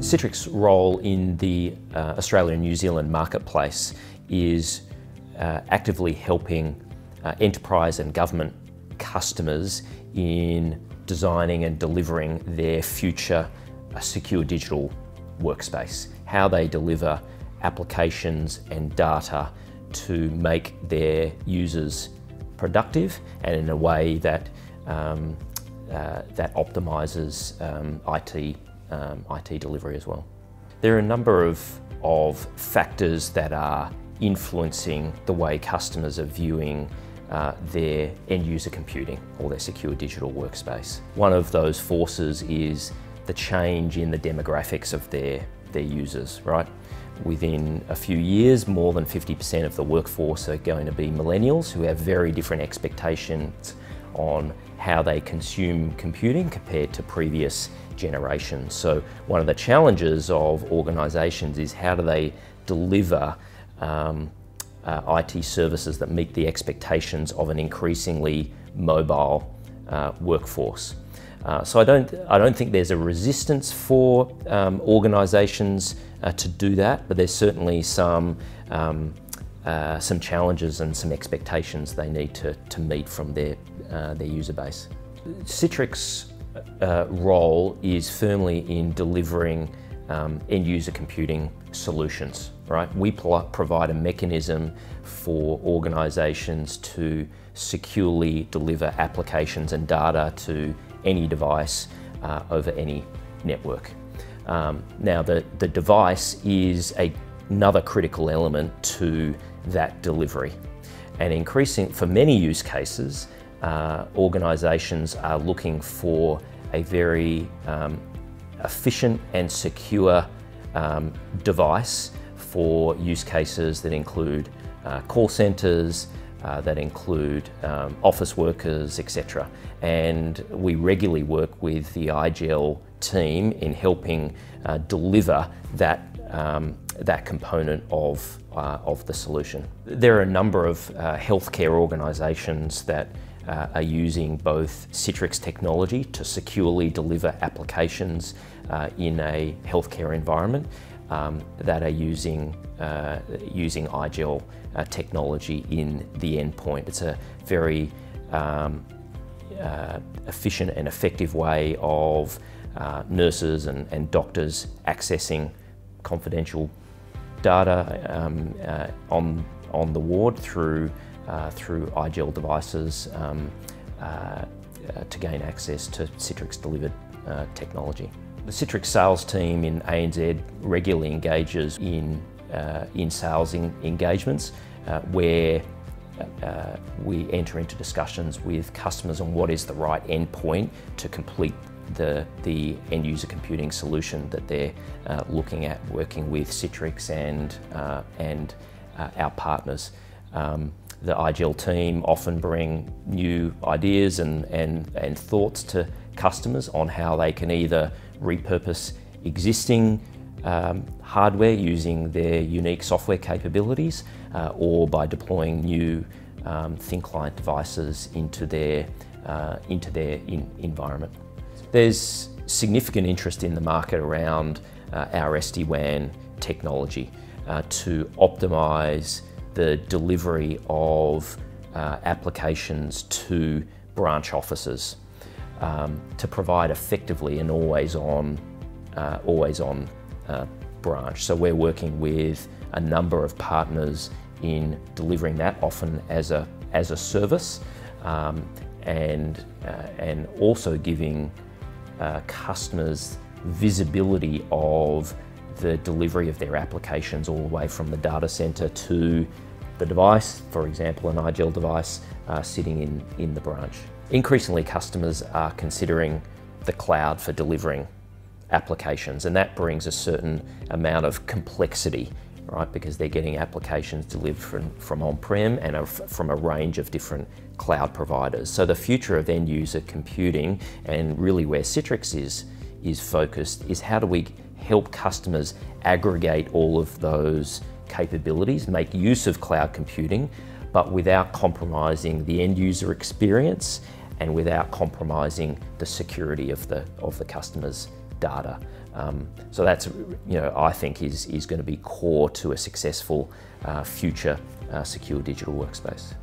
Citrix role in the Australia and New Zealand marketplace is actively helping enterprise and government customers in designing and delivering their future secure digital workspace, how they deliver applications and data to make their users productive and in a way that that optimises IT delivery as well. There are a number of factors that are influencing the way customers are viewing their end-user computing or their secure digital workspace. One of those forces is the change in the demographics of their users, right? Within a few years, more than 50% of the workforce are going to be millennials who have very different expectations on how they consume computing compared to previous generations. So one of the challenges of organisations is how do they deliver IT services that meet the expectations of an increasingly mobile workforce. So I don't think there's a resistance for organisations to do that, but there's certainly some challenges and some expectations they need to meet from their user base. Citrix role is firmly in delivering end-user computing solutions, right? We provide a mechanism for organisations to securely deliver applications and data to any device over any network. Now the device is another critical element to that delivery, and increasing for many use cases, organisations are looking for a very efficient and secure device for use cases that include call centres, that include office workers, etc. And we regularly work with the IGEL team in helping deliver that component of the solution. There are a number of healthcare organisations that are using both Citrix technology to securely deliver applications in a healthcare environment that are using IGEL technology in the endpoint. It's a very efficient and effective way of nurses and doctors accessing confidential data on the ward through IGEL devices to gain access to Citrix delivered technology. The Citrix sales team in ANZ regularly engages in sales engagements where we enter into discussions with customers on what is the right endpoint to complete the end-user computing solution that they're looking at, working with Citrix and our partners. The IGEL team often bring new ideas and thoughts to customers on how they can either repurpose existing hardware using their unique software capabilities or by deploying new thin client devices into their environment. There's significant interest in the market around our SD-WAN technology to optimise the delivery of applications to branch offices to provide effectively an always-on branch. So we're working with a number of partners in delivering that, often as a service, and also giving customers visibility of the delivery of their applications all the way from the data center to the device, for example, an IGEL device sitting in the branch. Increasingly, customers are considering the cloud for delivering applications, and that brings a certain amount of complexity, right? Because they're getting applications delivered from on-prem and from a range of different cloud providers. So the future of end-user computing, and really where Citrix is focused, is how do we help customers aggregate all of those capabilities, make use of cloud computing, but without compromising the end-user experience and without compromising the security of the customer's data. So that's, I think is going to be core to a successful future secure digital workspace.